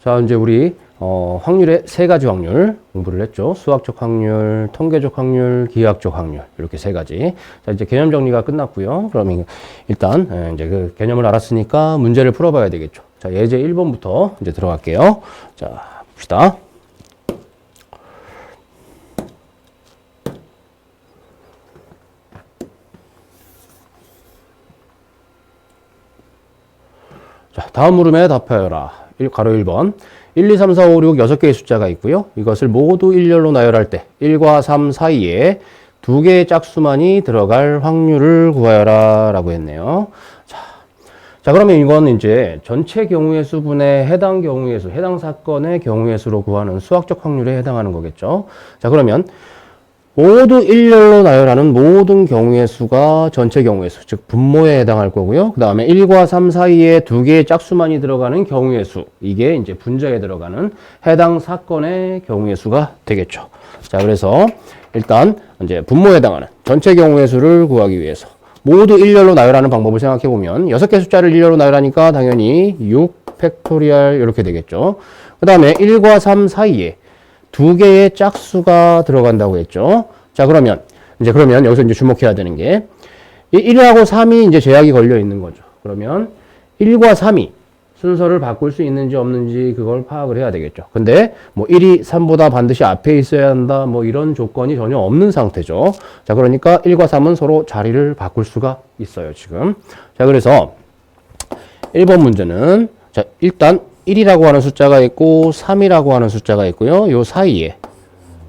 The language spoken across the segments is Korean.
자, 이제 우리 확률의 세 가지 확률 공부를 했죠. 수학적 확률, 통계적 확률, 기하학적 확률 이렇게 세 가지. 자, 이제 개념 정리가 끝났고요. 그럼 일단 이제 그 개념을 알았으니까 문제를 풀어봐야 되겠죠. 자, 예제 1번부터 이제 들어갈게요. 자, 봅시다. 자, 다음 물음에 답하여라. 가로 1번. 1, 2, 3, 4, 5, 6, 6개의 숫자가 있고요. 이것을 모두 일렬로 나열할 때 1과 3 사이에 2개의 짝수만이 들어갈 확률을 구하여라 라고 했네요. 자, 그러면 이건 이제 전체 경우의 수분의 해당 경우의 수, 해당 사건의 경우의 수로 구하는 수학적 확률에 해당하는 거겠죠. 자, 그러면 모두 일렬로 나열하는 모든 경우의 수가 전체 경우의 수, 즉 분모에 해당할 거고요. 그 다음에 1과 3 사이에 2개의 짝수만이 들어가는 경우의 수, 이게 이제 분자에 들어가는 해당 사건의 경우의 수가 되겠죠. 자, 그래서 일단 이제 분모에 해당하는 전체 경우의 수를 구하기 위해서 모두 일렬로 나열하는 방법을 생각해 보면 6개 숫자를 일렬로 나열하니까 당연히 6 팩토리얼 이렇게 되겠죠. 그 다음에 1과 3 사이에 2개의 짝수가 들어간다고 했죠. 자, 그러면 여기서 이제 주목해야 되는 게, 이 1하고 3이 이제 제약이 걸려 있는 거죠. 그러면 1과 3이 순서를 바꿀 수 있는지 없는지 그걸 파악을 해야 되겠죠. 근데 뭐 1이 3보다 반드시 앞에 있어야 한다, 뭐 이런 조건이 전혀 없는 상태죠. 자, 그러니까 1과 3은 서로 자리를 바꿀 수가 있어요, 지금. 자, 그래서 1번 문제는, 자, 일단 1이라고 하는 숫자가 있고 3이라고 하는 숫자가 있고요. 요 사이에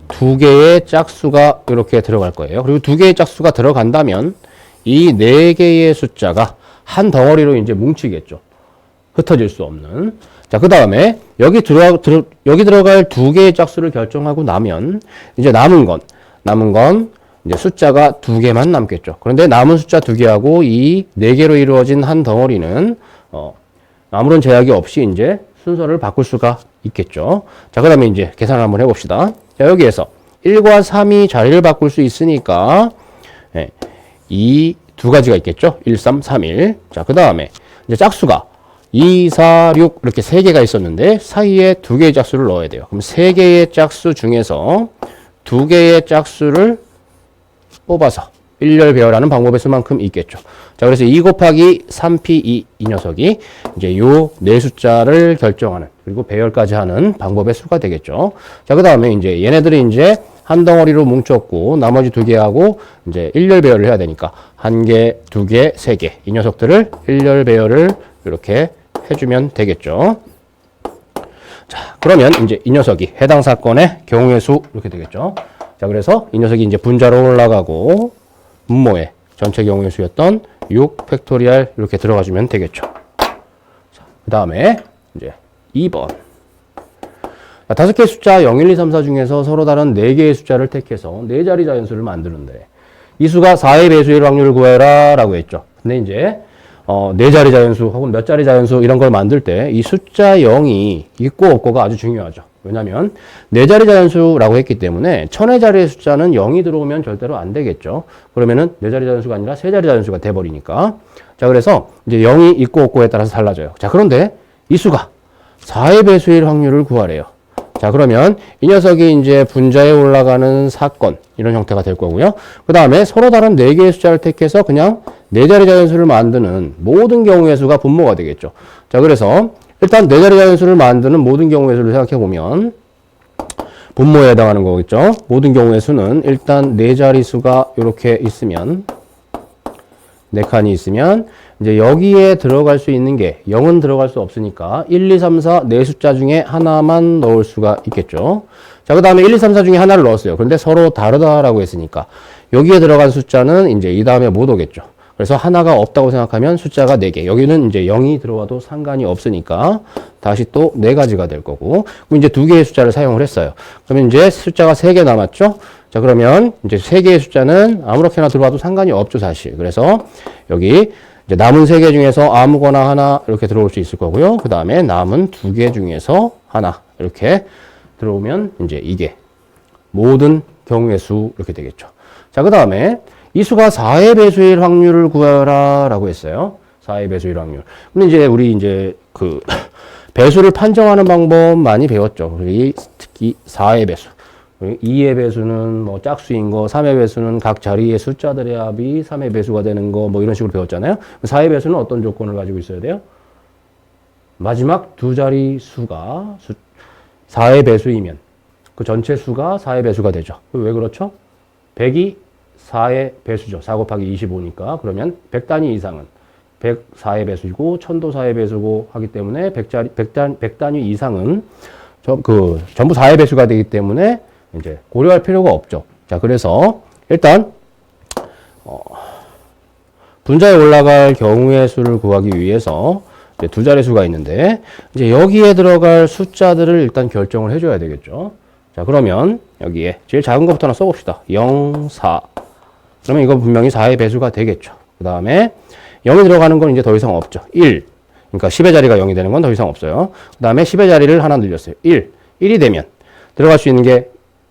2개의 짝수가 이렇게 들어갈 거예요. 그리고 2개의 짝수가 들어간다면 이 4개의 숫자가 한 덩어리로 이제 뭉치겠죠. 흩어질 수 없는. 자, 그 다음에 여기 들어갈 2개의 짝수를 결정하고 나면 이제 남은 건 이제 숫자가 2개만 남겠죠. 그런데 남은 숫자 2개하고 이 4개로 이루어진 한 덩어리는 아무런 제약이 없이 이제 순서를 바꿀 수가 있겠죠. 자, 그 다음에 이제 계산을 한번 해봅시다. 자, 여기에서 1과 3이 자리를 바꿀 수 있으니까, 이 두 가지가 있겠죠. 1, 3, 3, 1. 자, 그 다음에 이제 짝수가 2, 4, 6 이렇게 3개가 있었는데 사이에 2개의 짝수를 넣어야 돼요. 그럼 3개의 짝수 중에서 2개의 짝수를 뽑아서 일렬 배열하는 방법의 수만큼 있겠죠. 자, 그래서 2 곱하기 3p 이 녀석이 이제 요 네 숫자를 결정하는, 그리고 배열까지 하는 방법의 수가 되겠죠. 자, 그 다음에 이제 얘네들이 이제 한 덩어리로 뭉쳤고 나머지 2개하고 이제 일렬 배열을 해야 되니까 1개, 2개, 3개 이 녀석들을 일렬 배열을 이렇게 해주면 되겠죠. 자, 그러면 이제 이 녀석이 해당 사건의 경우의 수 이렇게 되겠죠. 자, 그래서 이 녀석이 이제 분자로 올라가고 분모에 전체 경우의 수였던 6 팩토리얼 이렇게 들어가주면 되겠죠. 그 다음에 이제 2번. 5개의 숫자 0, 1, 2, 3, 4 중에서 서로 다른 4개의 숫자를 택해서 4자리 자연수를 만드는데 이 수가 4의 배수일 확률을 구해라 라고 했죠. 근데 이제 4자리 자연수 혹은 몇 자리 자연수 이런 걸 만들 때 이 숫자 0이 있고 없고가 아주 중요하죠. 왜냐면 4자리 자연수라고 했기 때문에 천의 자리의 숫자는 0이 들어오면 절대로 안 되겠죠. 그러면은 4자리 자연수가 아니라 3자리 자연수가 돼버리니까. 자, 그래서 이제 0이 있고 없고에 따라서 달라져요. 자, 그런데 이 수가 4의 배수일 확률을 구하래요. 자, 그러면 이 녀석이 이제 분자에 올라가는 사건 이런 형태가 될 거고요. 그 다음에 서로 다른 4개의 숫자를 택해서 그냥 4자리 자연수를 만드는 모든 경우의 수가 분모가 되겠죠. 자, 그래서 일단 4자리 자연수를 만드는 모든 경우의 수를 생각해 보면 분모에 해당하는 거겠죠. 모든 경우의 수는 일단 4자리 수가 이렇게 있으면 4칸이 있으면 이제 여기에 들어갈 수 있는 게 0은 들어갈 수 없으니까 1, 2, 3, 4 네 숫자 중에 하나만 넣을 수가 있겠죠. 자, 그 다음에 1, 2, 3, 4 중에 하나를 넣었어요. 그런데 서로 다르다라고 했으니까 여기에 들어간 숫자는 이제 이 다음에 못 오겠죠. 그래서 하나가 없다고 생각하면 숫자가 4개. 여기는 이제 0이 들어와도 상관이 없으니까 다시 또 4가지가 될 거고. 그럼 이제 2개의 숫자를 사용을 했어요. 그러면 이제 숫자가 3개 남았죠? 자, 그러면 이제 3개의 숫자는 아무렇게나 들어와도 상관이 없죠, 사실. 그래서 여기 이제 남은 3개 중에서 아무거나 하나 이렇게 들어올 수 있을 거고요. 그 다음에 남은 2개 중에서 하나 이렇게 들어오면 이제 이게 모든 경우의 수 이렇게 되겠죠. 자, 그 다음에 이 수가 4의 배수일 확률을 구하라 라고 했어요. 4의 배수일 확률. 근데 이제 우리 이제 배수를 판정하는 방법 많이 배웠죠. 특히 4의 배수. 2의 배수는 뭐 짝수인 거, 3의 배수는 각 자리의 숫자들의 합이 3의 배수가 되는 거, 뭐 이런 식으로 배웠잖아요. 4의 배수는 어떤 조건을 가지고 있어야 돼요? 마지막 두 자리 수가 4의 배수이면 그 전체 수가 4의 배수가 되죠. 왜 그렇죠? 100이 4의 배수죠. 4 곱하기 25니까. 그러면 100단위 이상은 104의 배수이고 1000도 4의 배수고 하기 때문에 100단위 이상은 전부 4의 배수가 되기 때문에 이제 고려할 필요가 없죠. 자, 그래서 일단 분자에 올라갈 경우의 수를 구하기 위해서 이제 두 자릿수가 있는데 이제 여기에 들어갈 숫자들을 일단 결정을 해줘야 되겠죠. 자, 그러면 여기에 제일 작은 것부터 하나 써봅시다. 0, 4. 그러면 이거 분명히 4의 배수가 되겠죠. 그 다음에 0이 들어가는 건 이제 더 이상 없죠. 1. 그러니까 10의 자리가 0이 되는 건 더 이상 없어요. 그 다음에 10의 자리를 하나 늘렸어요. 1. 1이 되면 들어갈 수 있는 게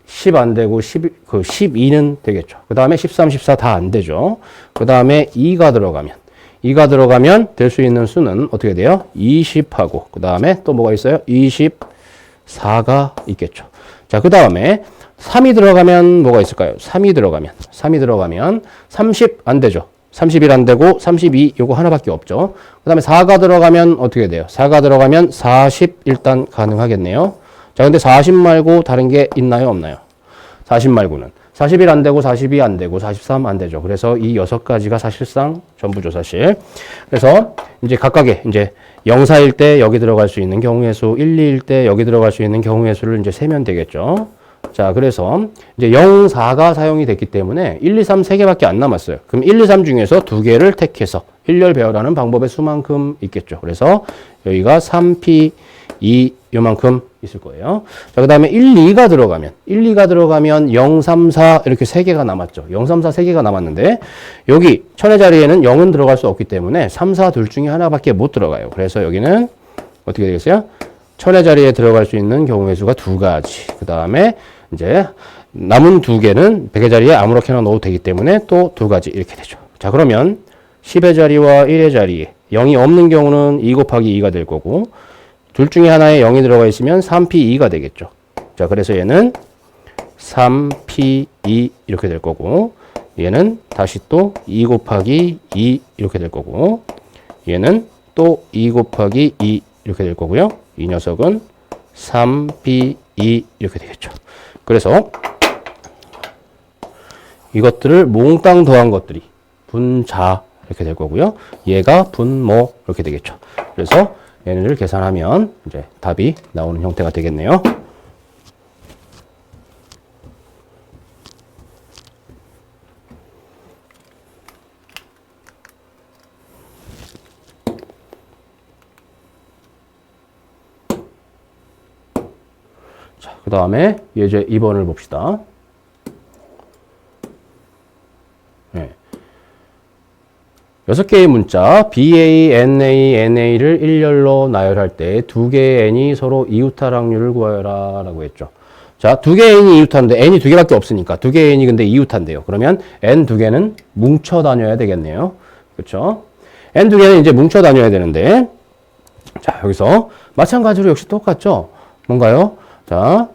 10 안 되고 12는 되겠죠. 그 다음에 13, 14 다 안 되죠. 그 다음에 2가 들어가면 될 수 있는 수는 어떻게 돼요? 20하고 그 다음에 또 뭐가 있어요? 24가 있겠죠. 자, 그 다음에 3이 들어가면 뭐가 있을까요? 3이 들어가면 30 안 되죠. 31 안 되고 32 요거 하나밖에 없죠. 그 다음에 4가 들어가면 어떻게 돼요? 4가 들어가면 40 일단 가능하겠네요. 자, 근데 40 말고 다른 게 있나요? 없나요? 40 말고는 41 안 되고 42 안 되고 43 안 되죠. 그래서 이 6가지가 사실상 전부죠, 사실. 그래서 이제 각각의 이제 0, 4일 때 여기 들어갈 수 있는 경우의 수, 1, 2일 때 여기 들어갈 수 있는 경우의 수를 이제 세면 되겠죠. 자, 그래서 이제 0, 4가 사용이 됐기 때문에 1, 2, 3 3개밖에 안 남았어요. 그럼 1, 2, 3 중에서 2개를 택해서 일렬 배열하는 방법의 수만큼 있겠죠. 그래서 여기가 3P, 2 요만큼 있을 거예요. 자, 그 다음에 1, 2가 들어가면 0, 3, 4 이렇게 3개가 남았죠. 0, 3, 4 3개가 남았는데 여기 천의 자리에는 0은 들어갈 수 없기 때문에 3, 4 둘 중에 하나밖에 못 들어가요. 그래서 여기는 어떻게 되겠어요? 천의 자리에 들어갈 수 있는 경우의 수가 2가지. 그 다음에 이제 남은 2개는 100의 자리에 아무렇게나 넣어도 되기 때문에 또 2가지 이렇게 되죠. 자, 그러면 10의 자리와 1의 자리에 0이 없는 경우는 2 곱하기 2가 될 거고 둘 중에 하나에 0이 들어가 있으면 3P2가 되겠죠. 자, 그래서 얘는 3P2 이렇게 될 거고 얘는 다시 또 2 곱하기 2 이렇게 될 거고 얘는 또 2 곱하기 2 이렇게 될 거고요. 이 녀석은 3P2 이렇게 되겠죠. 그래서 이것들을 몽땅 더한 것들이 분자 이렇게 될 거고요. 얘가 분모 이렇게 되겠죠. 그래서 얘네를 계산하면 이제 답이 나오는 형태가 되겠네요. 자, 그 다음에 예제 2번을 봅시다. 네. 6개의 문자 BA, NA, NA를 일렬로 나열할 때 2개의 N이 서로 이웃할 확률을 구하여라 라고 했죠. 자, 2개의 N이 이웃하는데 N이 2개밖에 없으니까 2개의 N이 근데 이웃한대요. 그러면 N 2개는 뭉쳐 다녀야 되겠네요. 그렇죠? N 2개는 이제 뭉쳐 다녀야 되는데 자, 여기서 마찬가지로 역시 똑같죠? 뭔가요? 자,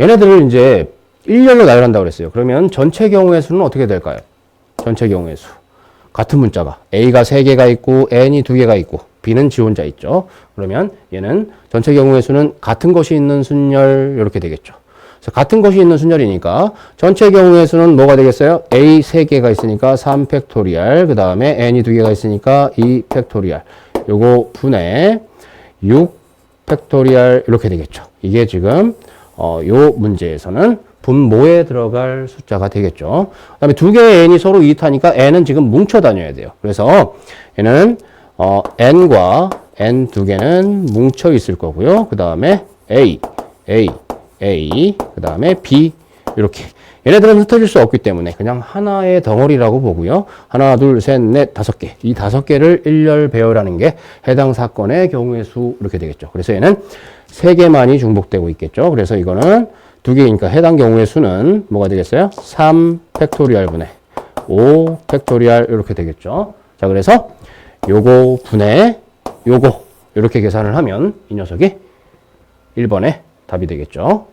얘네들을 이제 일렬로 나열한다고 그랬어요. 그러면 전체 경우의 수는 어떻게 될까요? 전체 경우의 수. 같은 문자가 A가 3개가 있고 N이 2개가 있고 B는 지 혼자 있죠. 그러면 얘는 전체 경우의 수는 같은 것이 있는 순열 이렇게 되겠죠. 그래서 같은 것이 있는 순열이니까 전체 경우의 수는 뭐가 되겠어요? A 3개가 있으니까 3 팩토리얼 그 다음에 N이 2개가 있으니까 2 팩토리얼 요거 분의 6 팩토리얼 이렇게 되겠죠. 이게 지금 요 문제에서는 분모에 들어갈 숫자가 되겠죠. 그 다음에 2개의 n이 서로 이웃하니까 n은 지금 뭉쳐 다녀야 돼요. 그래서 얘는 n과 n 2개는 뭉쳐 있을 거고요. 그 다음에 a, 그 다음에 b 이렇게 얘네들은 흩어질 수 없기 때문에 그냥 하나의 덩어리라고 보고요. 하나, 둘, 셋, 넷, 5개. 이 5개를 일렬 배열하는 게 해당 사건의 경우의 수 이렇게 되겠죠. 그래서 얘는 3개만이 중복되고 있겠죠. 그래서 이거는 2개니까 해당 경우의 수는 뭐가 되겠어요? 3 팩토리얼 분의 5 팩토리얼 이렇게 되겠죠. 자, 그래서 요거 분의 요거 이렇게 계산을 하면 이 녀석이 1번의 답이 되겠죠.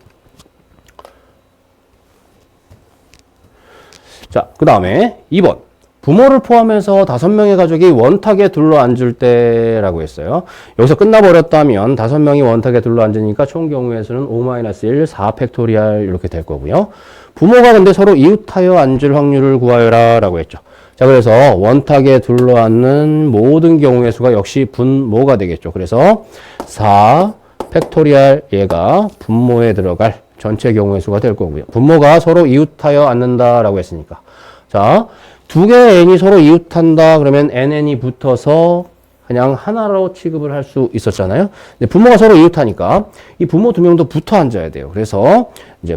자, 그 다음에 2번. 부모를 포함해서 5명의 가족이 원탁에 둘러앉을 때라고 했어요. 여기서 끝나버렸다면 5명이 원탁에 둘러앉으니까 총 경우의 수는 5-1, 4팩토리얼 이렇게 될 거고요. 부모가 근데 서로 이웃하여 앉을 확률을 구하여라 라고 했죠. 자, 그래서 원탁에 둘러앉는 모든 경우의 수가 역시 분모가 되겠죠. 그래서 4팩토리얼 얘가 분모에 들어갈 전체 경우의 수가 될 거고요. 분모가 서로 이웃하여 앉는다라고 했으니까. 자, 두 개의 n이 서로 이웃한다 그러면 nn이 붙어서 그냥 하나로 취급을 할 수 있었잖아요. 근데 부모가 서로 이웃하니까 이 부모 두 명도 붙어 앉아야 돼요. 그래서 이제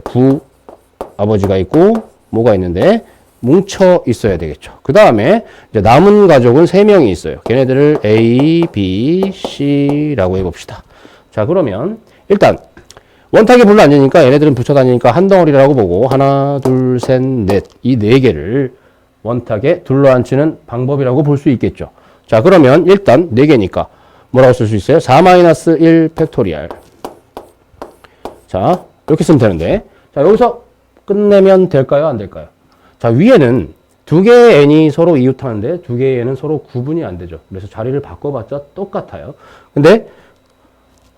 아버지가 있고 모가 있는데 뭉쳐 있어야 되겠죠. 그 다음에 이제 남은 가족은 3명이 있어요. 걔네들을 A, B, C라고 해봅시다. 자, 그러면 일단 원탁에 불러 앉으니까 얘네들은 붙여 다니니까 한 덩어리라고 보고 하나, 둘, 셋, 넷 이 4개를 원탁에 둘러앉히는 방법이라고 볼 수 있겠죠. 자, 그러면 일단 4개니까 뭐라고 쓸 수 있어요? 4-1 팩토리얼. 자, 이렇게 쓰면 되는데 자, 여기서 끝내면 될까요? 안 될까요? 자, 위에는 두 개의 n이 서로 이웃하는데 두 개의 n은 서로 구분이 안 되죠. 그래서 자리를 바꿔봤자 똑같아요. 근데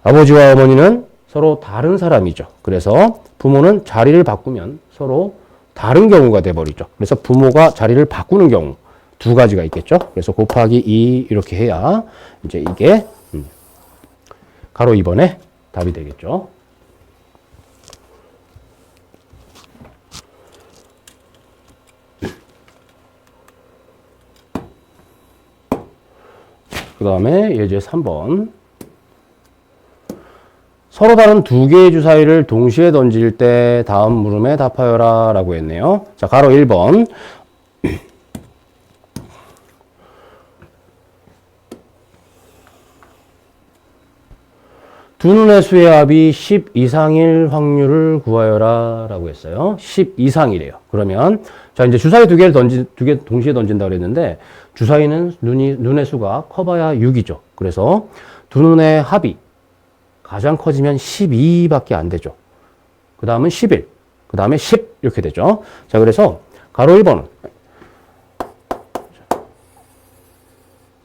아버지와 어머니는 서로 다른 사람이죠. 그래서 부모는 자리를 바꾸면 서로 다른 경우가 돼버리죠. 그래서 부모가 자리를 바꾸는 경우 두 가지가 있겠죠. 그래서 곱하기 2 이렇게 해야 이제 이게 가로 2번의 답이 되겠죠. 그 다음에 예제 3번. 서로 다른 두 개의 주사위를 동시에 던질 때 다음 물음에 답하여라 라고 했네요. 자, 가로 1번. 두 눈의 수의 합이 10 이상일 확률을 구하여라 라고 했어요. 10 이상이래요. 그러면 자, 이제 주사위 두 개 동시에 던진다 그랬는데 주사위는 눈의 수가 커봐야 6이죠. 그래서 두 눈의 합이 가장 커지면 12밖에 안 되죠. 그 다음은 11, 그 다음에 10 이렇게 되죠. 자, 그래서 가로 1번은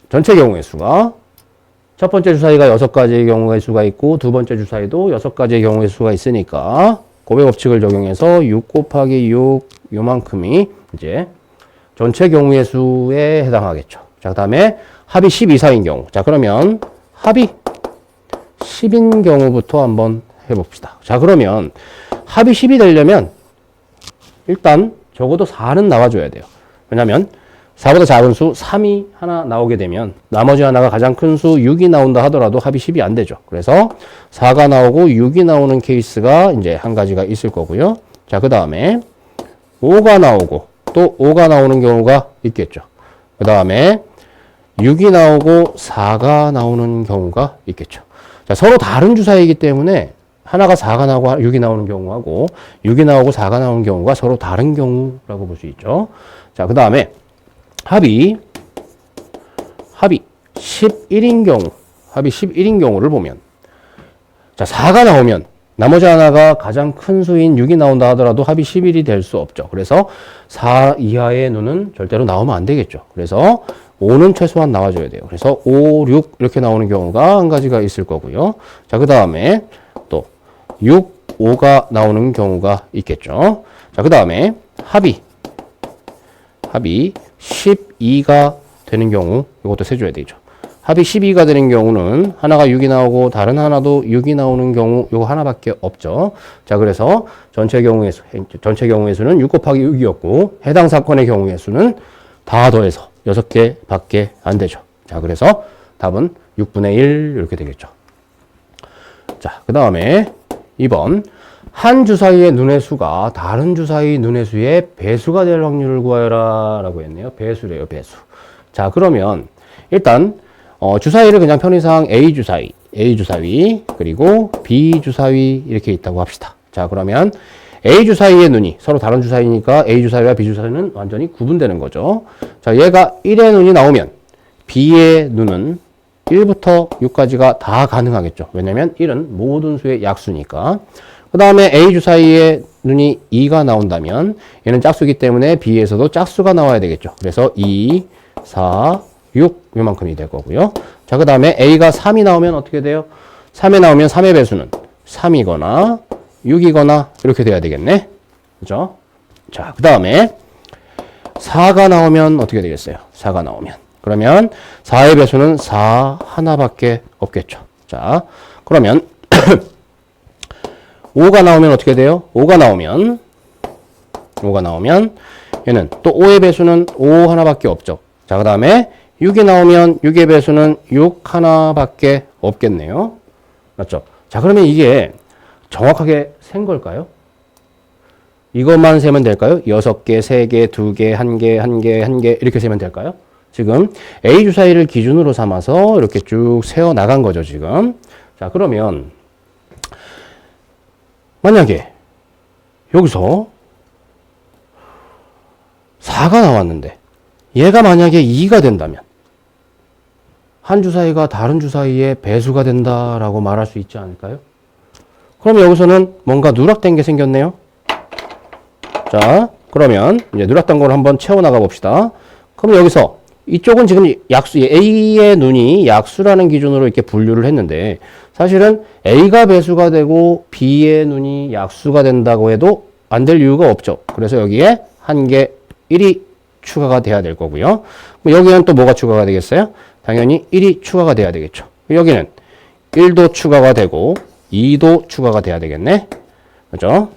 전체 경우의 수가 첫 번째 주사위가 6가지의 경우의 수가 있고 두 번째 주사위도 6가지의 경우의 수가 있으니까 곱의 법칙을 적용해서 6 곱하기 6 요만큼이 이제 전체 경우의 수에 해당하겠죠. 자, 그 다음에 합이 10 이상인 경우. 자, 그러면 합이 10인 경우부터 한번 해봅시다. 자, 그러면 합이 10이 되려면 일단 적어도 4는 나와줘야 돼요. 왜냐면 4보다 작은 수 3이 하나 나오게 되면 나머지 하나가 가장 큰 수 6이 나온다 하더라도 합이 10이 안 되죠. 그래서 4가 나오고 6이 나오는 케이스가 이제 한 가지가 있을 거고요. 자, 그 다음에 5가 나오고 또 5가 나오는 경우가 있겠죠. 그 다음에 6이 나오고 4가 나오는 경우가 있겠죠. 자, 서로 다른 주사이기 때문에 하나가 4가 나오고 6이 나오는 경우하고 6이 나오고 4가 나오는 경우가 서로 다른 경우라고 볼 수 있죠. 자, 그 다음에 합이 11인 경우를 보면 자, 4가 나오면 나머지 하나가 가장 큰 수인 6이 나온다 하더라도 합이 11이 될 수 없죠. 그래서 4 이하의 눈은 절대로 나오면 안 되겠죠. 그래서 5는 최소한 나와줘야 돼요. 그래서 5, 6 이렇게 나오는 경우가 한 가지가 있을 거고요. 자, 그 다음에 또 6, 5가 나오는 경우가 있겠죠. 자, 그 다음에 합이 12가 되는 경우 이것도 세줘야 되죠. 합이 12가 되는 경우는 하나가 6이 나오고 다른 하나도 6이 나오는 경우 이거 하나밖에 없죠. 자, 그래서 전체 경우의 수는 6 곱하기 6이었고 해당 사건의 경우의 수는 다 더해서 6개밖에 안 되죠. 자, 그래서 답은 6분의 1 이렇게 되겠죠. 자, 그 다음에 2번. 한 주사위의 눈의 수가 다른 주사위 눈의 수의 배수가 될 확률을 구하여라 라고 했네요. 배수래요, 배수. 자, 그러면 일단 주사위를 그냥 편의상 A 주사위 그리고 B 주사위 이렇게 있다고 합시다. 자, 그러면 A 주사위의 눈이 서로 다른 주사위니까 A 주사위와 B 주사위는 완전히 구분되는 거죠. 자, 얘가 1의 눈이 나오면 B의 눈은 1부터 6까지가 다 가능하겠죠. 왜냐면 1은 모든 수의 약수니까. 그 다음에 A 주사위에 눈이 2가 나온다면 얘는 짝수기 때문에 B에서도 짝수가 나와야 되겠죠. 그래서 2, 4, 6 요만큼이 될 거고요. 자, 그 다음에 A가 3이 나오면 어떻게 돼요? 3에 나오면 3의 배수는 3이거나 6이거나 이렇게 돼야 되겠네. 그죠? 자, 그 다음에 4가 나오면 어떻게 되겠어요? 4가 나오면. 그러면 4의 배수는 4 하나밖에 없겠죠. 자, 그러면 5가 나오면 어떻게 돼요? 5가 나오면 얘는 또 5의 배수는 5 하나밖에 없죠. 자, 그 다음에 6이 나오면 6의 배수는 6 하나밖에 없겠네요. 맞죠? 자, 그러면 이게 정확하게 센 걸까요? 이것만 세면 될까요? 6개, 3개, 2개, 1개, 1개, 1개 이렇게 세면 될까요? 지금 A 주사위를 기준으로 삼아서 이렇게 쭉 세워 나간 거죠, 지금. 자, 그러면 만약에 여기서 4가 나왔는데 얘가 만약에 2가 된다면 한 주사위가 다른 주사위의 배수가 된다라고 말할 수 있지 않을까요? 그럼 여기서는 뭔가 누락된 게 생겼네요. 자, 그러면 이제 누락된 걸 한번 채워나가 봅시다. 그럼 여기서 이쪽은 지금 약수, A의 눈이 약수라는 기준으로 이렇게 분류를 했는데 사실은 A가 배수가 되고 B의 눈이 약수가 된다고 해도 안 될 이유가 없죠. 그래서 여기에 한 개 1이 추가가 돼야 될 거고요. 여기는 또 뭐가 추가가 되겠어요? 당연히 1이 추가가 돼야 되겠죠. 여기는 1도 추가가 되고 2도 추가가 돼야 되겠네. 그죠?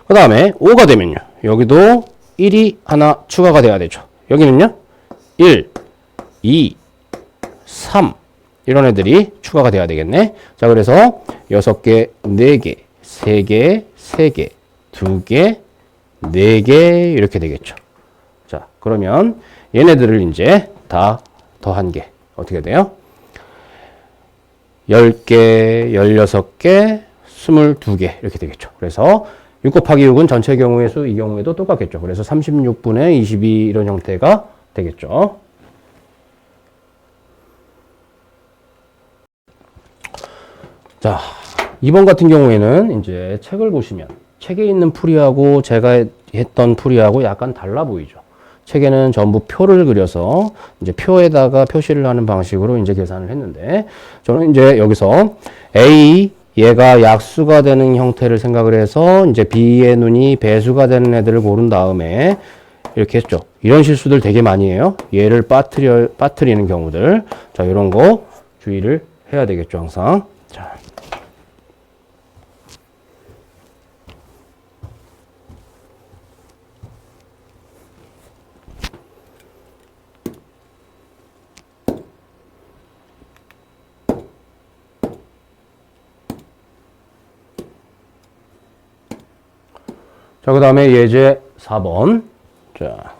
그 다음에 5가 되면요. 여기도 1이 하나 추가가 돼야 되죠. 여기는요. 1, 2, 3 이런 애들이 추가가 돼야 되겠네. 자, 그래서 6개, 4개, 3개, 3개, 2개, 4개 이렇게 되겠죠. 자, 그러면 얘네들을 이제 다 더한 게 어떻게 돼요? 10개, 16개, 22개 이렇게 되겠죠. 그래서 6 곱하기 6은 전체 경우의 수, 이 경우에도 똑같겠죠. 그래서 36분의 22 이런 형태가 되겠죠. 자, 2번 같은 경우에는 이제 책을 보시면 책에 있는 풀이하고 제가 했던 풀이하고 약간 달라 보이죠. 책에는 전부 표를 그려서 이제 표에다가 표시를 하는 방식으로 이제 계산을 했는데 저는 이제 여기서 A 얘가 약수가 되는 형태를 생각을 해서 이제 B의 눈이 배수가 되는 애들을 고른 다음에 이렇게 했죠. 이런 실수들 되게 많이 해요. 얘를 빠뜨리는 경우들. 자, 이런 거 주의를 해야 되겠죠, 항상. 자. 자, 그 다음에 예제 4번. 자.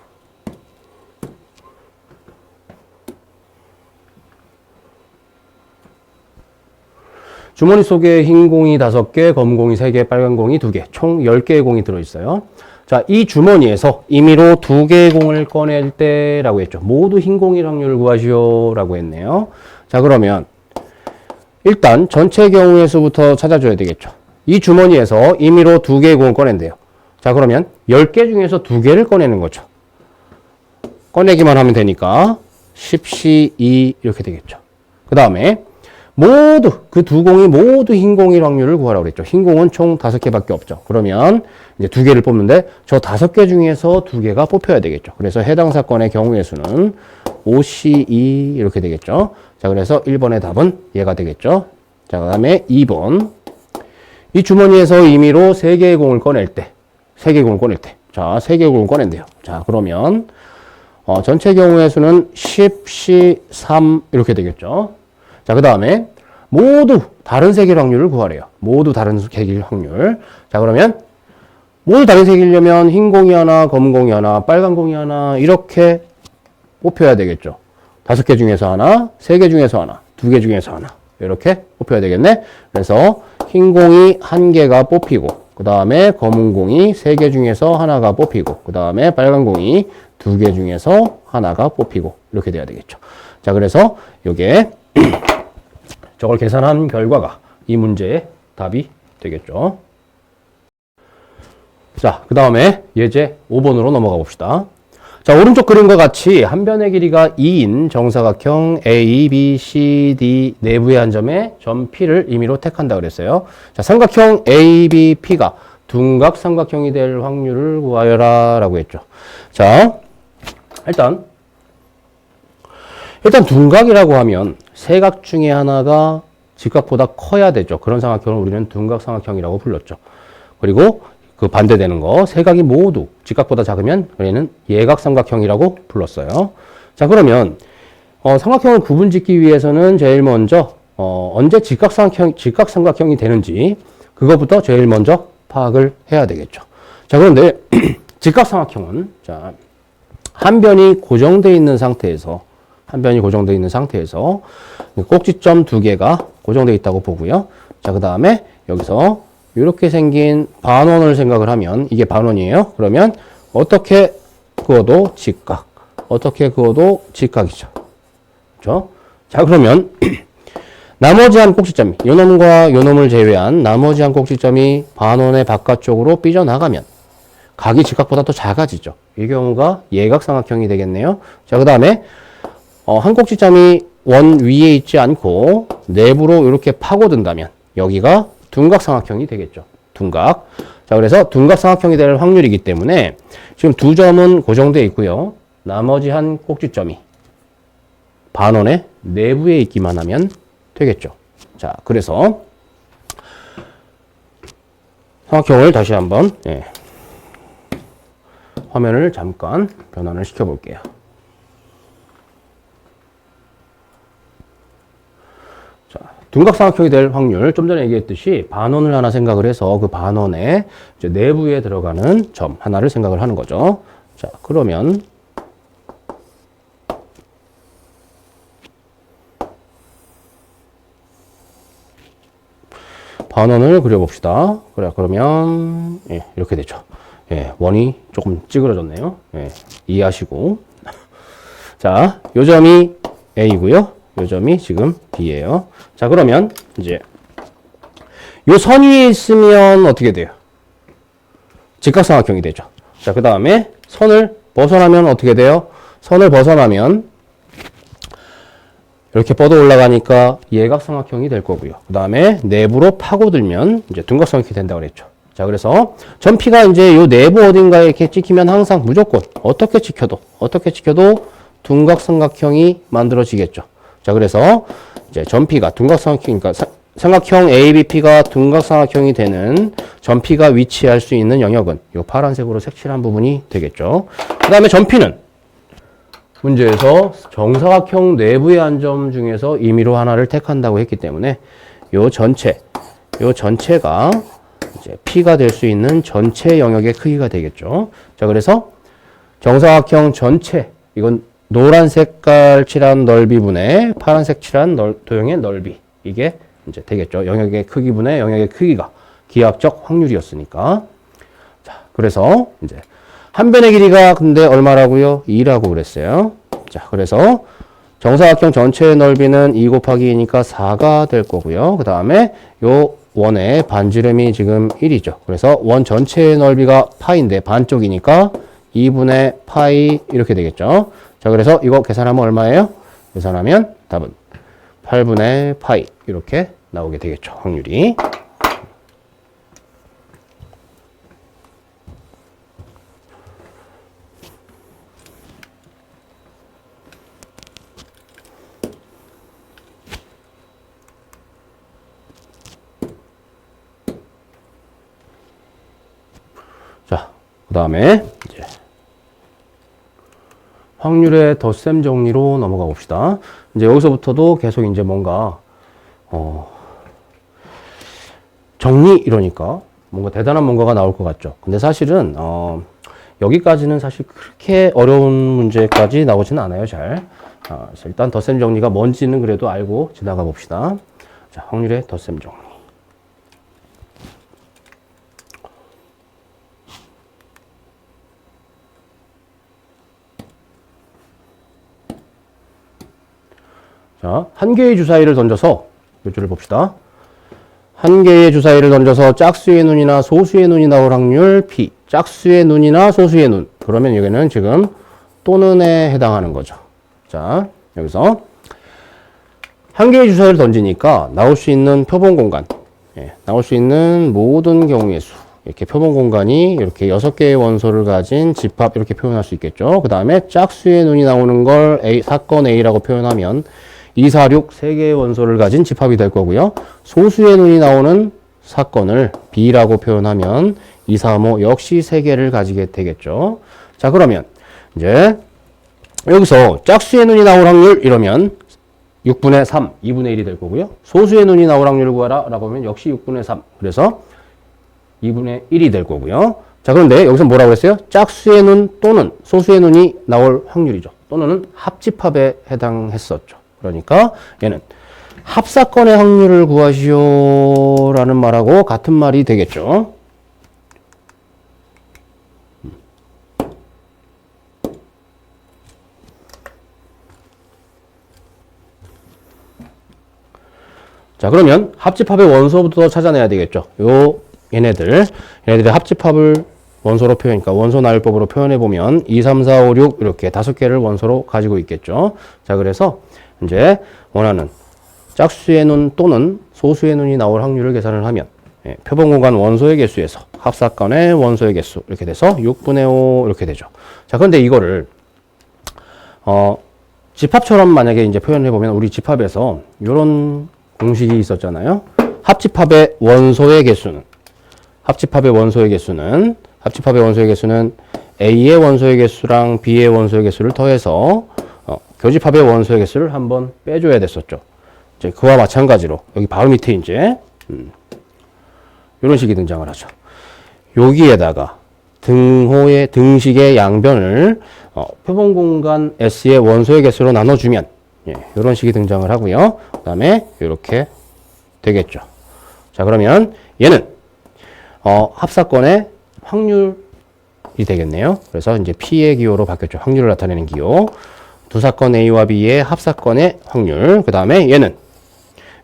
주머니 속에 흰 공이 5개, 검은 공이 3개, 빨간 공이 2개, 총 10개의 공이 들어있어요. 자, 이 주머니에서 임의로 2개의 공을 꺼낼 때라고 했죠. 모두 흰 공일 확률을 구하시오 라고 했네요. 자, 그러면 일단 전체 경우의 수부터 찾아줘야 되겠죠. 이 주머니에서 임의로 2개의 공을 꺼낸대요. 자, 그러면 10개 중에서 2개를 꺼내는 거죠. 꺼내기만 하면 되니까 10, 2 이렇게 되겠죠. 그 다음에 모두 그 두 공이 모두 흰 공일 확률을 구하라고 그랬죠. 흰 공은 총 5개밖에 없죠. 그러면 이제 2개를 뽑는데 저 5개 중에서 2개가 뽑혀야 되겠죠. 그래서 해당 사건의 경우의 수는 5C2 이렇게 되겠죠. 자, 그래서 1번의 답은 얘가 되겠죠. 자, 그 다음에 2번. 이 주머니에서 임의로 3개의 공을 꺼낼 때, 3개의 공을 꺼낼 때. 자, 3개의 공을 꺼낸대요. 자, 그러면 전체 경우의 수는 10, 3 이렇게 되겠죠. 자, 그 다음에 모두 다른 색일 확률을 구하래요. 모두 다른 색일 확률. 자, 그러면 모두 다른 색이려면 흰 공이 하나, 검은 공이 하나, 빨간 공이 하나 이렇게 뽑혀야 되겠죠. 5개 중에서 하나, 3개 중에서 하나, 2개 중에서 하나 이렇게 뽑혀야 되겠네. 그래서 흰 공이 1개가 뽑히고 그 다음에 검은 공이 3개 중에서 하나가 뽑히고 그 다음에 빨간 공이 두 개 중에서 하나가 뽑히고 이렇게 돼야 되겠죠. 자, 그래서 요게 저걸 계산한 결과가 이 문제의 답이 되겠죠. 자, 그 다음에 예제 5번으로 넘어가 봅시다. 자, 오른쪽 그림과 같이 한 변의 길이가 2인 정사각형 A, B, C, D 내부의 한 점에 점 P를 임의로 택한다 그랬어요. 자, 삼각형 A, B, P가 둔각 삼각형이 될 확률을 구하여라 라고 했죠. 자, 일단 둔각이라고 하면 세 각 중에 하나가 직각보다 커야 되죠. 그런 삼각형을 우리는 둔각 삼각형이라고 불렀죠. 그리고 그 반대되는 거, 세 각이 모두 직각보다 작으면 우리는 예각 삼각형이라고 불렀어요. 자, 그러면 삼각형을 구분짓기 위해서는 제일 먼저 언제 직각 삼각형이 되는지 그것부터 제일 먼저 파악을 해야 되겠죠. 자, 그런데 직각 삼각형은 자, 한 변이 고정되어 있는 상태에서 꼭지점 두 개가 고정되어 있다고 보고요. 자, 그 다음에 여기서 이렇게 생긴 반원을 생각을 하면 이게 반원이에요. 그러면 어떻게 그어도 직각, 어떻게 그어도 직각이죠. 그렇죠? 자, 그러면 나머지 한 꼭지점이 요 놈과 요 놈을 제외한 나머지 한 꼭지점이 반원의 바깥쪽으로 삐져나가면 각이 직각보다 더 작아지죠. 이 경우가 예각삼각형이 되겠네요. 자, 그 다음에 한 꼭지점이 원 위에 있지 않고 내부로 이렇게 파고든다면 여기가 둔각삼각형이 되겠죠. 둔각. 자, 그래서 둔각삼각형이 될 확률이기 때문에 지금 두 점은 고정되어 있고요. 나머지 한 꼭지점이 반원의 내부에 있기만 하면 되겠죠. 자, 그래서 삼각형을 다시 한번 화면을 잠깐 변환을 시켜 볼게요. 자, 둔각삼각형이 될 확률, 좀 전에 얘기했듯이 반원을 하나 생각을 해서 그 반원의 이제 내부에 들어가는 점 하나를 생각을 하는 거죠. 자, 그러면 반원을 그려봅시다. 그래, 그러면 이렇게 되죠. 원이 조금 찌그러졌네요. 이해하시고. 자, 요 점이 A고요. 요 점이 지금 B예요. 자, 그러면 이제 요 선 위에 있으면 어떻게 돼요? 직각삼각형이 되죠. 자, 그 다음에 선을 벗어나면 어떻게 돼요? 선을 벗어나면 이렇게 뻗어 올라가니까 예각삼각형이 될 거고요. 그 다음에 내부로 파고들면 이제 둔각삼각형이 된다고 그랬죠. 자, 그래서 점 P가 이제 요 내부 어딘가에 이렇게 찍히면 항상 무조건 어떻게 찍혀도 둔각삼각형이 만들어지겠죠. 자, 그래서 이제 점 P가 둔각삼각형, 그러니까 삼각형 ABP가 둔각삼각형이 되는 점 P가 위치할 수 있는 영역은 요 파란색으로 색칠한 부분이 되겠죠. 그 다음에 점 P는 문제에서 정사각형 내부의 한 점 중에서 임의로 하나를 택한다고 했기 때문에 요 전체가 이제 P가 될 수 있는 전체 영역의 크기가 되겠죠. 자, 그래서 정사각형 전체, 이건 노란 색깔 칠한 넓이분의 파란색 칠한 도형의 넓이, 이게 이제 되겠죠. 영역의 크기분의 영역의 크기가 기하학적 확률이었으니까. 자, 그래서 이제 한 변의 길이가 근데 얼마라고요? 2라고 그랬어요. 자, 그래서 정사각형 전체의 넓이는 2 곱하기 2니까 4가 될 거고요. 그 다음에 요 원의 반지름이 지금 1이죠. 그래서 원 전체의 넓이가 파인데 반쪽이니까 2분의 파이 이렇게 되겠죠. 자, 그래서 이거 계산하면 얼마예요? 계산하면 답은 8분의 파이 이렇게 나오게 되겠죠. 확률이. 자, 그 다음에 이제 확률의 덧셈 정리로 넘어가 봅시다. 이제 여기서부터도 계속 이제 뭔가 정리 이러니까 뭔가 대단한 뭔가가 나올 것 같죠. 근데 사실은 여기까지는 사실 그렇게 어려운 문제까지 나오지는 않아요. 잘. 그래서 일단 덧셈 정리가 뭔지는 그래도 알고 지나가 봅시다. 자, 확률의 덧셈 정리. 한 개의 주사위를 던져서 몇 줄을 봅시다. 한 개의 주사위를 던져서 짝수의 눈이나 소수의 눈이 나올 확률 P. 짝수의 눈이나 소수의 눈. 그러면 여기는 지금 또는에 해당하는 거죠. 자, 여기서 한 개의 주사위를 던지니까 나올 수 있는 표본 공간, 나올 수 있는 모든 경우의 수, 이렇게 표본 공간이 이렇게 6개의 원소를 가진 집합 이렇게 표현할 수 있겠죠. 그 다음에 짝수의 눈이 나오는 걸 사건 A라고 표현하면 2, 4, 6 3개의 원소를 가진 집합이 될 거고요. 소수의 눈이 나오는 사건을 B라고 표현하면 2, 3, 5 역시 3개를 가지게 되겠죠. 자, 그러면 이제 여기서 짝수의 눈이 나올 확률 이러면 6분의 3, 2분의 1이 될 거고요. 소수의 눈이 나올 확률을 구하라 라고 하면 역시 6분의 3. 그래서 2분의 1이 될 거고요. 자, 그런데 여기서 뭐라고 했어요? 짝수의 눈 또는 소수의 눈이 나올 확률이죠. 또는 합집합에 해당했었죠. 그러니까 얘는 합사건의 확률을 구하시오 라는 말하고 같은 말이 되겠죠. 자, 그러면 합집합의 원소부터 찾아내야 되겠죠. 얘네들의 합집합을 원소로 그러니까 원소 나열법으로 표현해보면 2, 3, 4, 5, 6 이렇게 5개를 원소로 가지고 있겠죠. 자, 그래서 이제 원하는 짝수의 눈 또는 소수의 눈이 나올 확률을 계산을 하면 표본 공간 원소의 개수에서 합사건의 원소의 개수 이렇게 돼서 6분의 5 이렇게 되죠. 자, 그런데 이거를 집합처럼 만약에 이제 표현해보면 우리 집합에서 이런 공식이 있었잖아요. 합집합의 원소의 개수는 A의 원소의 개수랑 B의 원소의 개수를 더해서 교집합의 원소의 개수를 한번 빼줘야 됐었죠. 이제 그와 마찬가지로 여기 바로 밑에 이제 이런 식이 등장을 하죠. 여기에다가 등식의 양변을 표본 공간 S의 원소의 개수로 나눠주면 이런 식이 등장을 하고요. 그 다음에 이렇게 되겠죠. 자, 그러면 얘는 합사건의 확률이 되겠네요. 그래서 이제 P의 기호로 바뀌었죠. 확률을 나타내는 기호. 두 사건 A와 B의 합사건의 확률. 그 다음에 얘는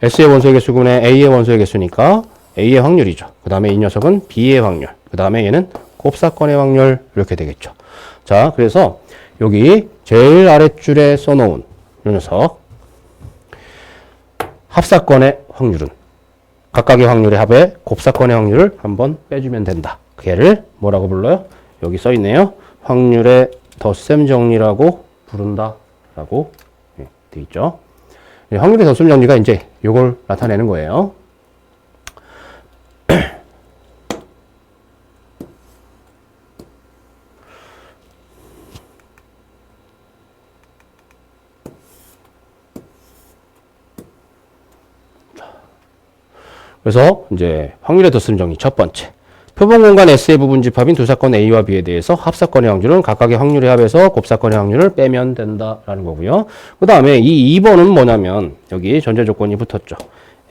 S의 원소의 개수분의 A의 원소의 개수니까 A의 확률이죠. 그 다음에 이 녀석은 B의 확률. 그 다음에 얘는 곱사건의 확률. 이렇게 되겠죠. 자, 그래서 여기 제일 아랫줄에 써놓은 이 녀석 합사건의 확률은 각각의 확률의 합에 곱사건의 확률을 한번 빼주면 된다. 걔를 뭐라고 불러요? 여기 써 있네요. 확률의 덧셈 정리라고 부른다 라고 되어 있죠. 확률의 덧셈 정리가 이제 이걸 나타내는 거예요. 그래서 이제 확률의 덧셈 정리 첫 번째. 표본 공간 S의 부분 집합인 두 사건 A와 B에 대해서 합사건의 확률은 각각의 확률의 합에서 곱사건의 확률을 빼면 된다라는 거고요. 그 다음에 이 2번은 뭐냐면 여기 전제 조건이 붙었죠.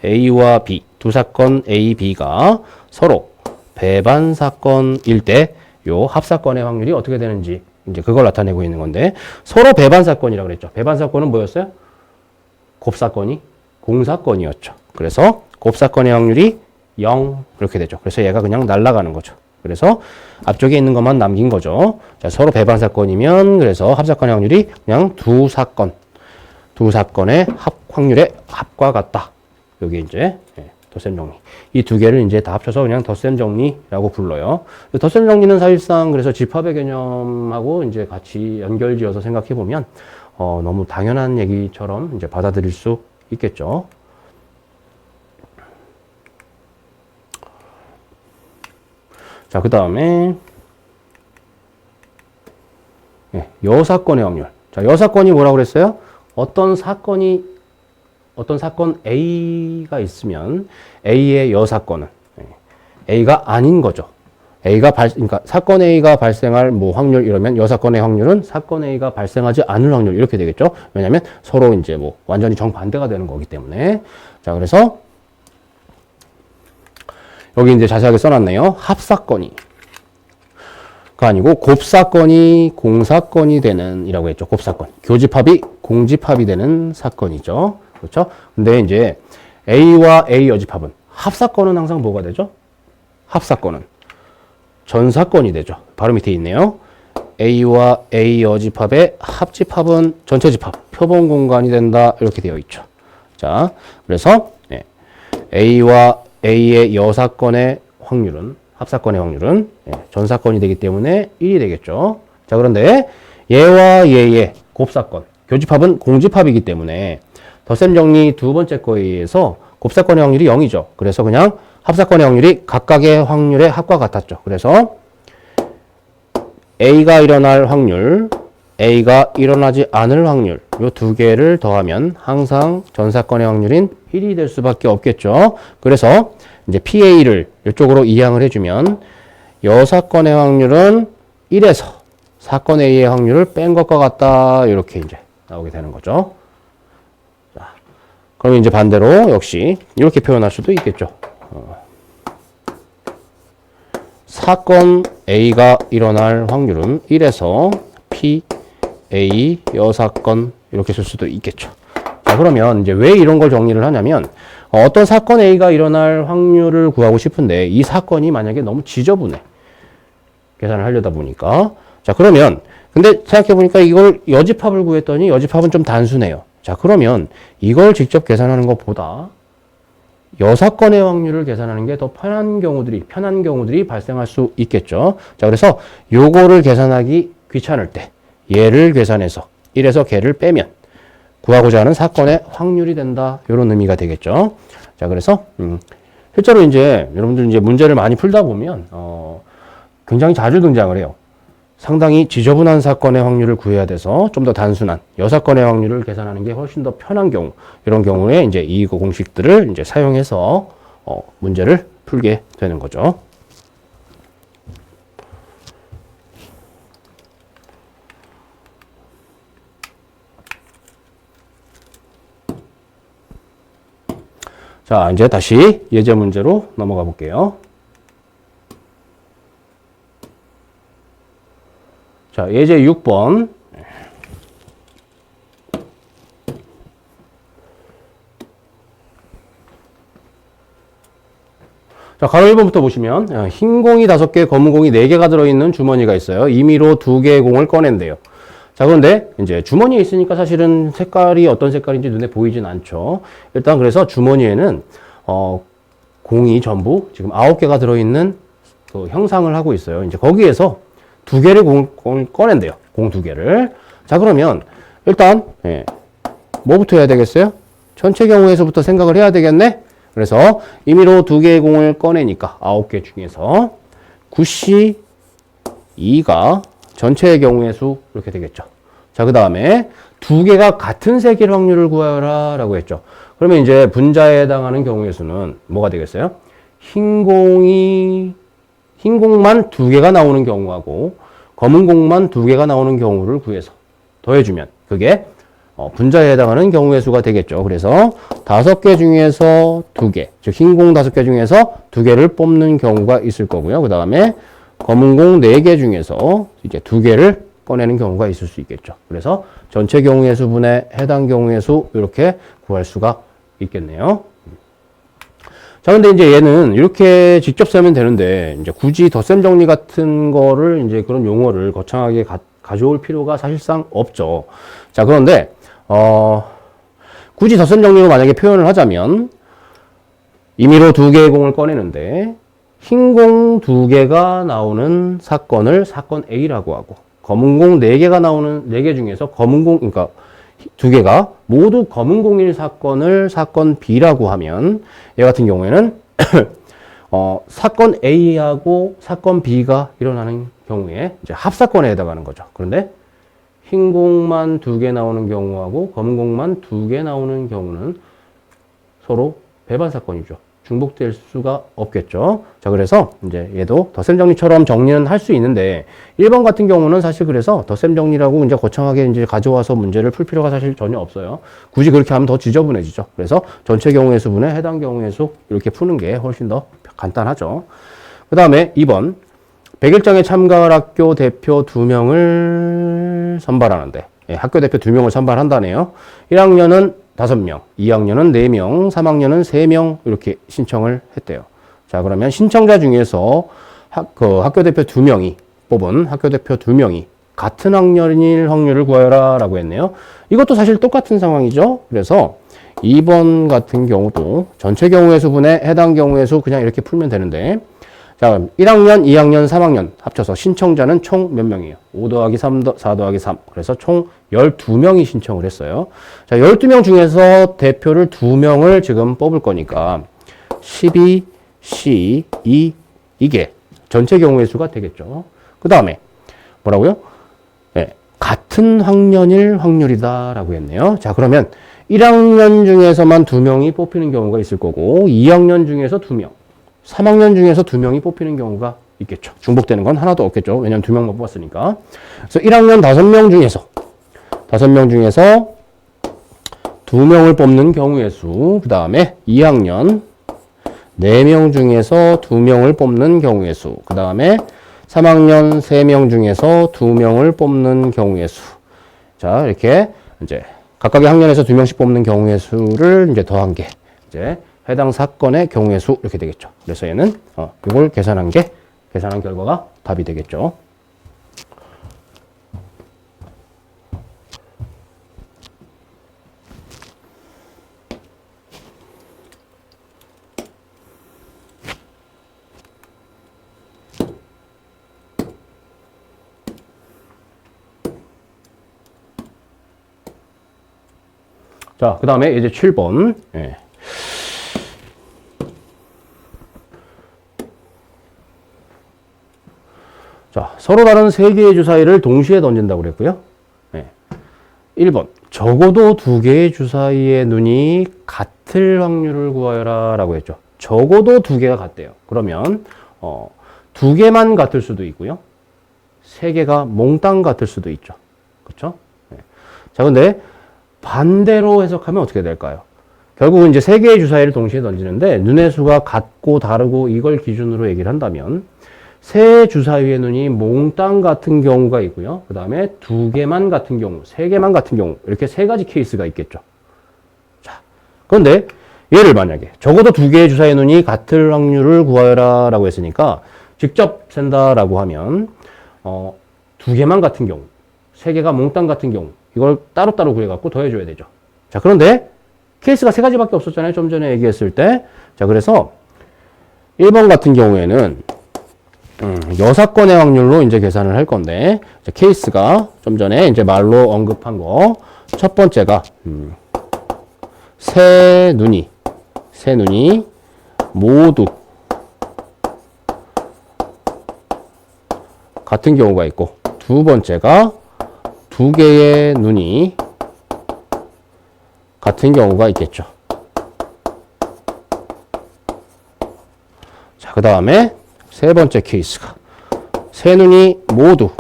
A와 B, 두 사건 A, B가 서로 배반 사건일 때 요 합사건의 확률이 어떻게 되는지 이제 그걸 나타내고 있는 건데 서로 배반 사건이라고 그랬죠. 배반 사건은 뭐였어요? 곱사건이 공사건이었죠. 그래서 곱사건의 확률이 0 이렇게 되죠. 그래서 얘가 그냥 날아가는 거죠. 그래서 앞쪽에 있는 것만 남긴 거죠. 자, 서로 배반 사건이면 그래서 합사건의 확률이 그냥 두 사건의 확률의 합과 같다. 여기 이제 덧셈 정리. 이 두 개를 이제 다 합쳐서 그냥 덧셈 정리라고 불러요. 덧셈 정리는 사실상 그래서 집합의 개념하고 이제 같이 연결지어서 생각해 보면 너무 당연한 얘기처럼 이제 받아들일 수 있겠죠. 자, 그 다음에 여사건의 확률. 자, 여사건이 뭐라고 그랬어요? 어떤 사건 A가 있으면 A의 여사건은 A가 아닌 거죠. 그러니까 사건 A가 발생할 뭐 확률 이러면 여사건의 확률은 사건 A가 발생하지 않을 확률 이렇게 되겠죠. 왜냐하면 서로 이제 뭐 완전히 정반대가 되는 거기 때문에. 자, 그래서 여기 이제 자세하게 써놨네요. 합사건이 아니고 곱사건이 공사건이 되는 이라고 했죠. 곱사건. 교집합이 공집합이 되는 사건이죠. 그렇죠? 근데 이제 A와 A 여집합은 합사건은 항상 뭐가 되죠? 합사건은 전사건이 되죠. 바로 밑에 있네요. A와 A 여집합의 합집합은 전체 집합, 표본 공간이 된다. 이렇게 되어 있죠. 자, 그래서 A와 A의 여사건의 확률은, 합사건의 확률은 전사건이 되기 때문에 1이 되겠죠. 자, 그런데 얘와 얘의 곱사건, 교집합은 공집합이기 때문에 덧셈 정리 두 번째 거에 의해서 곱사건의 확률이 0이죠. 그래서 그냥 합사건의 확률이 각각의 확률의 합과 같았죠. 그래서 A가 일어날 확률, A가 일어나지 않을 확률, 요 두 개를 더하면 항상 전사건의 확률인 1이 될 수밖에 없겠죠. 그래서 이제 PA를 이쪽으로 이항을 해주면 여사건의 확률은 1에서 사건 A의 확률을 뺀 것과 같다. 이렇게 이제 나오게 되는 거죠. 자, 그럼 이제 반대로 역시 이렇게 표현할 수도 있겠죠. 사건 A가 일어날 확률은 1에서 PA 여사건 이렇게 쓸 수도 있겠죠. 자, 그러면 이제 왜 이런 걸 정리를 하냐면 어떤 사건 A가 일어날 확률을 구하고 싶은데 이 사건이 만약에 너무 지저분해. 계산을 하려다 보니까. 자, 그러면 근데 생각해 보니까 이걸 여집합을 구했더니 여집합은 좀 단순해요. 자, 그러면 이걸 직접 계산하는 것보다 여사건의 확률을 계산하는 게 더 편한 경우들이 발생할 수 있겠죠. 자, 그래서 요거를 계산하기 귀찮을 때 얘를 계산해서 1에서 걔를 빼면 구하고자 하는 사건의 확률이 된다. 이런 의미가 되겠죠. 자, 그래서 실제로 이제 여러분들 이제 문제를 많이 풀다 보면 굉장히 자주 등장을 해요. 상당히 지저분한 사건의 확률을 구해야 돼서 좀 더 단순한 여사건의 확률을 계산하는 게 훨씬 더 편한 경우, 이런 경우에 이제 이 공식들을 이제 사용해서 문제를 풀게 되는 거죠. 자, 이제 다시 예제 문제로 넘어가 볼게요. 자, 예제 6번. 자, 가로 1번부터 보시면 흰 공이 5개, 검은 공이 4개가 들어있는 주머니가 있어요. 임의로 2개의 공을 꺼낸대요. 자, 그런데 이제 주머니에 있으니까 사실은 색깔이 어떤 색깔인지 눈에 보이진 않죠. 일단 그래서 주머니에는 공이 전부 지금 9개가 들어있는 그 형상을 하고 있어요. 이제 거기에서 2개를 공을 꺼낸대요. 공 2개를. 자, 그러면 일단 뭐부터 해야 되겠어요? 전체 경우에서부터 생각을 해야 되겠네. 그래서 임의로 2개의 공을 꺼내니까 9개 중에서 9C 2가 전체의 경우의 수 이렇게 되겠죠. 자, 그 다음에 2개가 같은 색일 확률을 구하라 라고 했죠. 그러면 이제 분자에 해당하는 경우의 수는 뭐가 되겠어요? 흰 공만 2개가 나오는 경우하고 검은 공만 2개가 나오는 경우를 구해서 더해주면 그게 분자에 해당하는 경우의 수가 되겠죠. 그래서 5개 중에서 2개, 즉 흰 공 5개 중에서 2개를 뽑는 경우가 있을 거고요. 그 다음에 검은 공 4개 중에서 이제 2개를 꺼내는 경우가 있을 수 있겠죠. 그래서 전체 경우의 수분에 해당 경우의 수 이렇게 구할 수가 있겠네요. 자, 근데 이제 얘는 이렇게 직접 쓰면 되는데 이제 굳이 덧셈 정리 같은 거를 이제 그런 용어를 거창하게 가져올 필요가 사실상 없죠. 자, 그런데 굳이 덧셈 정리로 만약에 표현을 하자면 임의로 2개의 공을 꺼내는데 흰 공 2개가 나오는 사건을 사건 A라고 하고 검은 공 4개가 나오는 4개 중에서 검은 공 그러니까 2개가 모두 검은 공일 사건을 사건 B라고 하면 얘 같은 경우에는 사건 A하고 사건 B가 일어나는 경우에 이제 합사건에 해당하는 거죠. 그런데 흰 공만 2개 나오는 경우하고 검은 공만 2개 나오는 경우는 서로 배반 사건이죠. 중복될 수가 없겠죠. 자, 그래서 이제 얘도 덧셈 정리처럼 정리는 할 수 있는데 1번 같은 경우는 사실 그래서 덧셈 정리라고 이제 거창하게 이제 가져와서 문제를 풀 필요가 사실 전혀 없어요. 굳이 그렇게 하면 더 지저분해지죠. 그래서 전체 경우의 수분에 해당 경우의 수 이렇게 푸는 게 훨씬 더 간단하죠. 그 다음에 2번 100일장에 참가할 학교 대표 2명을 선발하는데 예, 학교 대표 2명을 선발한다네요. 1학년은 5명, 2학년은 4명, 3학년은 3명 이렇게 신청을 했대요. 자, 그러면 신청자 중에서 학교 대표 2명이 뽑은 학교 대표 2명이 같은 학년일 확률을 구하여라 라고 했네요. 이것도 사실 똑같은 상황이죠. 그래서 2번 같은 경우도 전체 경우의 수분에 해당 경우의 수 그냥 이렇게 풀면 되는데, 자, 그럼 1학년, 2학년, 3학년 합쳐서 신청자는 총 몇 명이에요? 5 더하기 3, 4 더하기 3. 그래서 총 12명이 신청을 했어요. 자, 12명 중에서 대표를 2명을 지금 뽑을 거니까 12, C, 2, 이게 전체 경우의 수가 되겠죠. 그 다음에 뭐라고요? 네, 같은 학년일 확률이다라고 했네요. 자, 그러면 1학년 중에서만 2명이 뽑히는 경우가 있을 거고, 2학년 중에서 2명, 3학년 중에서 2명이 뽑히는 경우가 있겠죠. 중복되는 건 하나도 없겠죠. 왜냐면 2명만 뽑았으니까. 그래서 1학년 5명 중에서 2명을 뽑는 경우의 수, 그 다음에 2학년 4명 중에서 2명을 뽑는 경우의 수, 그 다음에 3학년 3명 중에서 2명을 뽑는 경우의 수. 자, 이렇게 이제 각각의 학년에서 2명씩 뽑는 경우의 수를 이제 더한 게 이제 해당 사건의 경우의 수 이렇게 되겠죠. 그래서 얘는 이걸 계산한 결과가 답이 되겠죠. 자, 그 다음에 이제 7번. 예. 자, 서로 다른 3개의 주사위를 동시에 던진다고 그랬고요. 예. 1번. 적어도 2개의 주사위의 눈이 같을 확률을 구하여라 라고 했죠. 적어도 2개가 같대요. 그러면 2개만 같을 수도 있고요. 3개가 몽땅 같을 수도 있죠. 그렇죠? 예. 자, 근데 반대로 해석하면 어떻게 될까요? 결국은 이제 3개의 주사위를 동시에 던지는데 눈의 수가 같고 다르고 이걸 기준으로 얘기를 한다면 세 주사위의 눈이 몽땅 같은 경우가 있고요. 그 다음에 2개만 같은 경우, 3개만 같은 경우 이렇게 3가지 케이스가 있겠죠. 자, 그런데 얘를 만약에 적어도 2개의 주사위의 눈이 같을 확률을 구하여라 라고 했으니까 직접 센다라고 하면 2개만 같은 경우, 3개가 몽땅 같은 경우 이걸 따로따로 구해갖고 더해줘야 되죠. 자, 그런데 케이스가 3가지밖에 없었잖아요. 좀 전에 얘기했을 때. 자, 그래서 1번 같은 경우에는 6건의 확률로 이제 계산을 할 건데, 케이스가 좀 전에 이제 말로 언급한 거, 첫 번째가, 세 눈이 모두 같은 경우가 있고, 두 번째가 2개의 눈이 같은 경우가 있겠죠. 자, 그 다음에 세 번째 케이스가 세 눈이 모두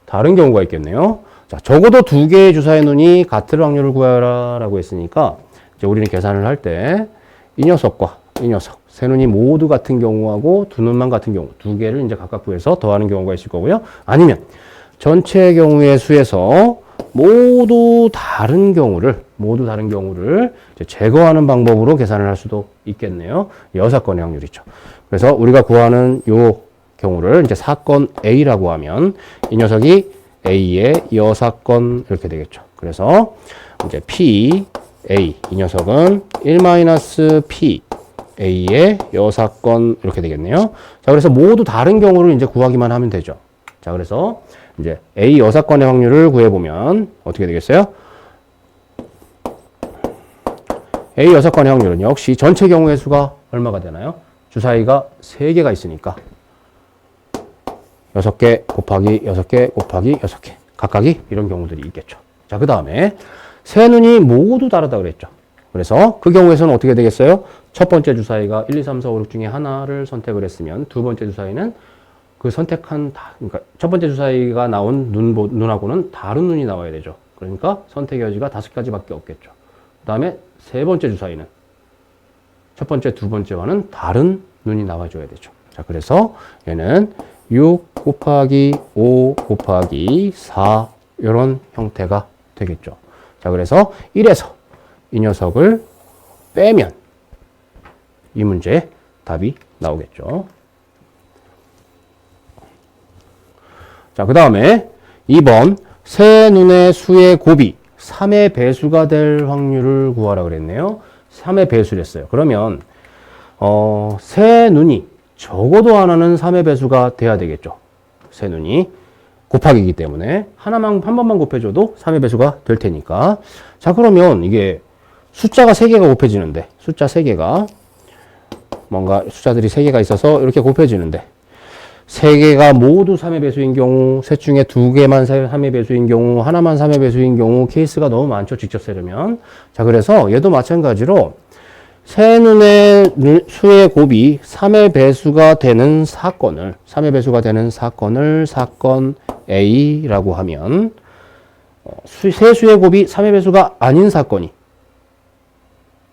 다른 경우가 있겠네요. 자, 적어도 2개의 주사의 눈이 같을 확률을 구하라 라고 했으니까 이제 우리는 계산을 할 때 이 녀석과 이 녀석 세 눈이 모두 같은 경우하고 두 눈만 같은 경우 2개를 이제 각각 구해서 더하는 경우가 있을 거고요. 아니면 전체 경우의 수에서 모두 다른 경우를 이제 제거하는 방법으로 계산을 할 수도 있겠네요. 6건의 확률이죠. 그래서 우리가 구하는 요 경우를 이제 사건 A라고 하면 이 녀석이 A의 6건 이렇게 되겠죠. 그래서 이제 P, A 이 녀석은 1-P A의 6건 이렇게 되겠네요. 자, 그래서 모두 다른 경우를 이제 구하기만 하면 되죠. 자, 그래서 이제 A 6건의 확률을 구해보면 어떻게 되겠어요? A 6건의 확률은 역시 전체 경우의 수가 얼마가 되나요? 주사위가 3개가 있으니까 6개 곱하기 6개 곱하기 6개 각각이 이런 경우들이 있겠죠. 자, 그 다음에 세 눈이 모두 다르다 그랬죠. 그래서 그 경우에서는 어떻게 되겠어요? 첫 번째 주사위가 1, 2, 3, 4, 5, 6 중에 하나를 선택을 했으면 두 번째 주사위는 그 선택한 그러니까 첫 번째 주사위가 나온 눈하고는 다른 눈이 나와야 되죠. 그러니까 선택의 여지가 5가지밖에 없겠죠. 그 다음에 세 번째 주사위는 첫 번째, 두 번째와는 다른 눈이 나와줘야 되죠. 자, 그래서 얘는 6 곱하기 5 곱하기 4 이런 형태가 되겠죠. 자, 그래서 1에서 이 녀석을 빼면 이 문제 답이 나오겠죠. 자, 그 다음에 2번 새 눈의 수의 곱이 3의 배수가 될 확률을 구하라 그랬네요. 3의 배수랬어요. 그러면 새 눈이 적어도 하나는 3의 배수가 돼야 되겠죠. 새 눈이 곱하기이기 때문에 한 번만 곱해줘도 3의 배수가 될 테니까. 자, 그러면 이게 숫자가 3개가 곱해지는데, 숫자 3개가 뭔가 숫자들이 3개가 있어서 이렇게 곱해지는데 3개가 모두 3의 배수인 경우, 셋 중에 2개만 3의 배수인 경우, 하나만 3의 배수인 경우 케이스가 너무 많죠. 직접 세려면. 자, 그래서 얘도 마찬가지로 새 눈의 수의 곱이 3의 배수가 되는 사건을, 3의 배수가 되는 사건을 사건 A라고 하면 새 수의 곱이 3의 배수가 아닌 사건이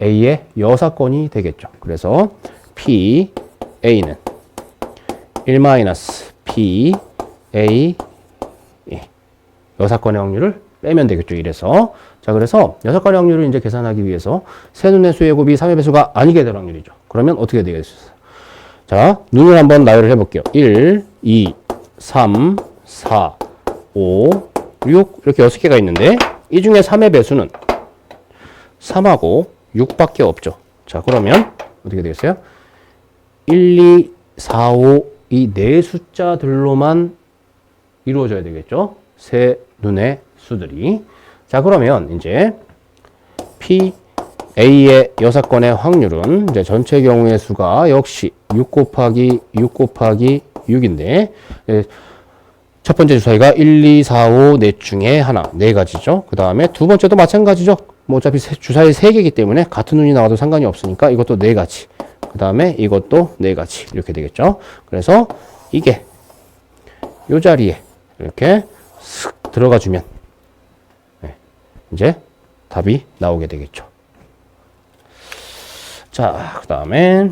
A의 여사건이 되겠죠. 그래서 P, A는 1-P, A, 여사건의 확률을 빼면 되겠죠. 이래서. 자, 그래서 여사건의 확률을 이제 계산하기 위해서 새 눈의 수의 곱이 3의 배수가 아니게 될 확률이죠. 그러면 어떻게 되겠어요? 자, 눈을 한번 나열을 해볼게요. 1, 2, 3, 4, 5, 6 이렇게 6개가 있는데 이 중에 3의 배수는 3하고 6밖에 없죠. 자, 그러면 어떻게 되겠어요? 1, 2, 4, 5 이 네 숫자들로만 이루어져야 되겠죠. 새 눈의 수들이. 자, 그러면 이제 P, A의 여사건의 확률은 이제 전체 경우의 수가 역시 6 곱하기 6 곱하기 6인데 첫 번째 주사위가 1, 2, 4, 5 넷 중에 하나, 네 가지죠. 그 다음에 두 번째도 마찬가지죠. 뭐 어차피 주사위 3개이기 때문에 같은 눈이 나와도 상관이 없으니까 이것도 4가지. 그 다음에 이것도 4가지. 이렇게 되겠죠. 그래서 이게 요 자리에 이렇게 슥 들어가 주면 이제 답이 나오게 되겠죠. 자, 그 다음에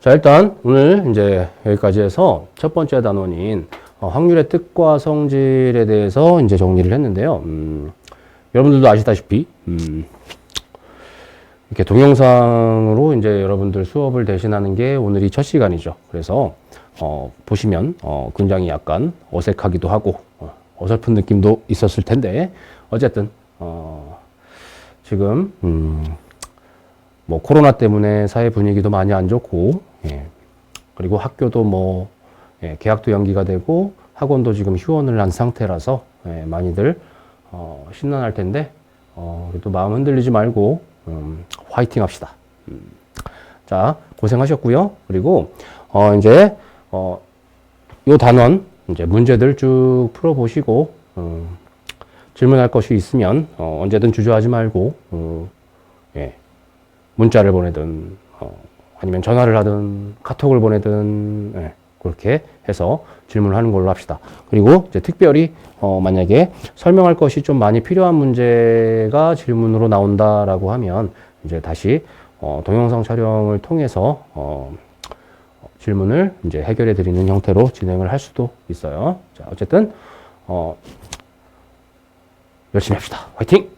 자, 일단 오늘 이제 여기까지 해서 첫 번째 단원인 확률의 뜻과 성질에 대해서 이제 정리를 했는데요. 여러분들도 아시다시피 이렇게 동영상으로 이제 여러분들 수업을 대신하는 게 오늘이 첫 시간이죠. 그래서 보시면 굉장히 약간 어색하기도 하고 어설픈 느낌도 있었을 텐데 어쨌든 지금 뭐 코로나 때문에 사회 분위기도 많이 안 좋고 그리고 학교도 뭐 개학도 연기가 되고 학원도 지금 휴원을 한 상태라서 많이들 심란할 텐데 그래도 마음 흔들리지 말고 화이팅 합시다. 자, 고생하셨고요. 그리고 이제 요 단원 이제 문제들 쭉 풀어보시고 질문할 것이 있으면 언제든 주저하지 말고 문자를 보내든 아니면 전화를 하든 카톡을 보내든 그렇게 해서 질문을 하는 걸로 합시다. 그리고 이제 특별히 만약에 설명할 것이 좀 많이 필요한 문제가 질문으로 나온다라고 하면 이제 다시 동영상 촬영을 통해서 질문을 이제 해결해 드리는 형태로 진행을 할 수도 있어요. 자, 어쨌든 열심히 합시다. 화이팅!